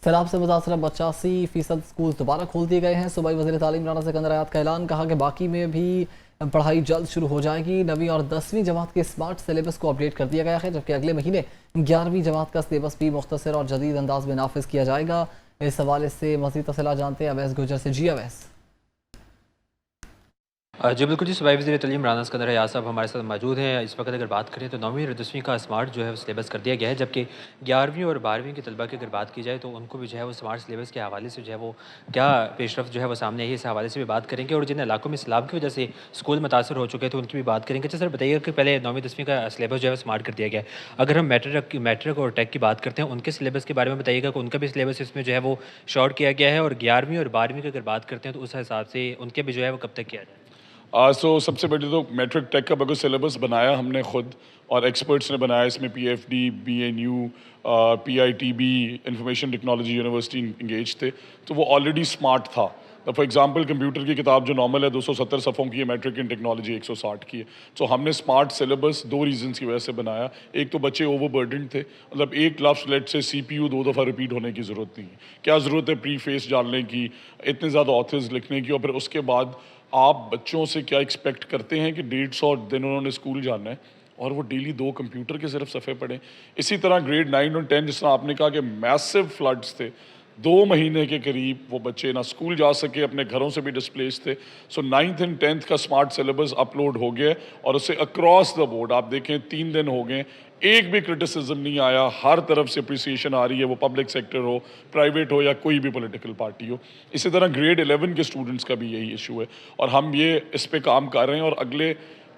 सैलाब से मुतासर 85% स्कूल दोबारा खोल दिए गए हैं। सूबाई वज़ीर तालीम राना सिकंदर हयात का ऐलान, कहा कि बाकी में भी पढ़ाई जल्द शुरू हो जाएगी। 9वीं और 10वीं जमात के स्मार्ट सिलेबस को अपडेट कर दिया गया है, जबकि अगले महीने 11वीं जमात का सिलेबस भी मुख्तसर और जदीद अंदाज में नाफिज किया जाएगा। इस हवाले से मज़ीद तफसीलात जानते हैं अवैस गुजर से। जी अवैस। जी बिल्कुल जी, सूबाई वज़ीर तालीम राना सिकंदर हयात साहब हमारे साथ मौजूद हैं। इस वक्त अगर बात करें तो 9वीं और 10वीं का स्मार्ट जो है वो सिलेबस कर दिया गया है, जबकि 11वीं और 12वीं के तलबा की अगर बात की जाए तो उनको भी जो है वो स्मार्ट सिलेबस के हवाले से जो है वो क्या पेशरफ जो है वो सामने आई है, इस हवाले से भी बात करेंगे। और जिन इलाकों में सैलाब की वजह से स्कूल मुतासर हो चुके थे उनकी भी बात करेंगे। अच्छा सर, बताइए कि पहले 9वीं 10वीं का सिलेबस जो है वो स्मार्ट कर दिया गया है, अगर हम मैट्रिक और टेक की बात करते हैं उनके सिलेबस के बारे में बताइएगा कि उनका भी सिलेबस इसमें जो है वो शॉर्ट किया गया है, और 11वीं और 12वीं की अगर बात करते हैं तो उस हिसाब से उनके भी जो है वो कब तक किया जाए। सबसे पहले तो मैट्रिक टेक का बगैर सिलेबस बनाया हमने खुद और एक्सपर्ट्स ने बनाया। इसमें PFD, BNU, PITB, information technology university engage थे, तो वो ऑलरेडी स्मार्ट था। तो फॉर एग्जांपल कंप्यूटर की किताब जो नॉर्मल है 270 सफ़ों की है, मैट्रिक इन टेक्नोलॉजी 160 की है। तो हमने स्मार्ट सिलेबस दो रीजंस की वजह से बनाया। एक तो बच्चे ओवरबर्डन थे, मतलब एक लफ्ज़ लेट से CPU 2 दफ़ा रिपीट होने की ज़रूरत नहीं है। क्या ज़रूरत है प्री फेस डालने की, इतने ज़्यादा ऑथर्स लिखने की, और फिर उसके बाद आप बच्चों से क्या एक्सपेक्ट करते हैं कि 150 दिन उन्होंने स्कूल जाना है और वो डेली 2 कंप्यूटर के सिर्फ सफ़े पढ़ें। इसी तरह ग्रेड 9 और 10, जिस तरह आपने कहा कि मैसिव फ्लड्स थे, 2 महीने के करीब वो बच्चे ना स्कूल जा सके, अपने घरों से भी डिस्प्लेस थे। सो 9th एंड 10th का स्मार्ट सिलेबस अपलोड हो गया और उससे अक्रॉस द बोर्ड आप देखें 3 दिन हो गए, एक भी क्रिटिसिज्म नहीं आया, हर तरफ से अप्रिसिएशन आ रही है, वो पब्लिक सेक्टर हो, प्राइवेट हो या कोई भी पॉलिटिकल पार्टी हो। इसी तरह ग्रेड 11 के स्टूडेंट्स का भी यही इशू है और हम ये इस पे काम कर रहे हैं और अगले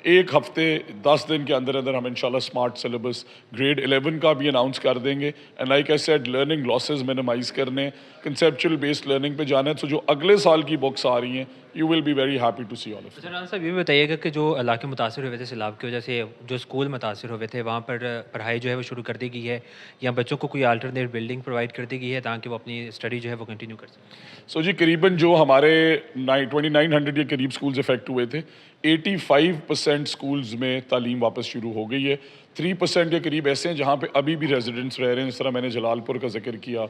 एक हफ्ते 10 दिन के अंदर अंदर हम इंशाल्लाह स्मार्ट सिलेबस ग्रेड 11 का भी अनाउंस कर देंगे। And like I said, learning losses minimize करने, कंसेप्चुअल बेस्ड लर्निंग पे जाना है। तो जो अगले साल की बुक्स आ रही हैं, you will be very happy to see all of. अच्छा राना साहब, ये भी बताइएगा कि जो इलाके मुतासर हुए थे सैलाब की वजह से, जो स्कूल मुतासर हुए थे वहाँ पर पढ़ाई जो है वो शुरू कर दी गई है या बच्चों को कोई अल्टरनेट बिल्डिंग प्रोवाइड कर दी गई है ताकि वो अपनी स्टडी जो है वो कंटिन्यू कर सकें। सो जी करीबन जो हमारे 2900 के करीब स्कूल्स इफेक्ट हुए थे, 85% स्कूल्स में तालीम वापस शुरू हो गई है। 3% के करीब ऐसे हैं जहाँ पे अभी भी रेजिडेंट्स रह रहे हैं, जिस तरह मैंने जलालपुर का जिक्र किया,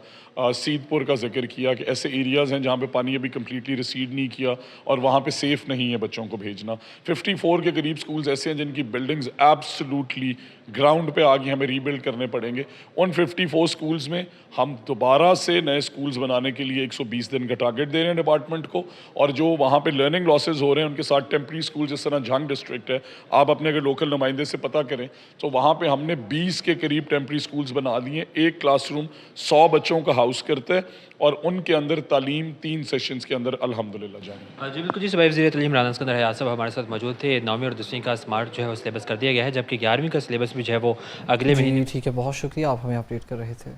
सीदपुर का जिक्र किया कि ऐसे एरियाज़ हैं जहाँ पे पानी अभी कम्प्लीटली रिसीड नहीं किया और वहाँ पे सेफ़ नहीं है बच्चों को भेजना। 54 के करीब स्कूल्स ऐसे हैं जिनकी बिल्डिंग्स एब्सोल्युटली ग्राउंड पे आगे हमें रीबिल्ड करने पड़ेंगे। उन 54 स्कूल्स में हम दोबारा से नए स्कूल्स बनाने के लिए 120 दिन का टारगेट दे रहे हैं डिपार्टमेंट को, और जो वहाँ पे लर्निंग लॉसेज हो रहे हैं उनके साथ टेम्प्रेरी स्कूल, जिस तरह झंग डिस्ट्रिक्ट है, आप अपने अगर लोकल नुमाइंदे से पता करें तो वहाँ पे हमने 20 के करीब टेम्प्रेरी स्कूल्स बना दिए। एक क्लासरूम 100 बच्चों का हाउस करता है और उनके अंदर तालीम 3 सेशंस के अंदर अल्हम्दुलिल्लाह जाएंगे। जी बिल्कुल जी, सूबाई वज़ीर तालीम राना सिकंदर हयात साहब हमारे साथ मौजूद थे। 9वीं और 10वीं का स्मार्ट जो है वो सिलेबस कर दिया गया है, जबकि 11वीं का सिलेबस भी जो है वो अगले महीने। जी ठीक है, बहुत शुक्रिया, आप हमें अपडेट कर रहे थे।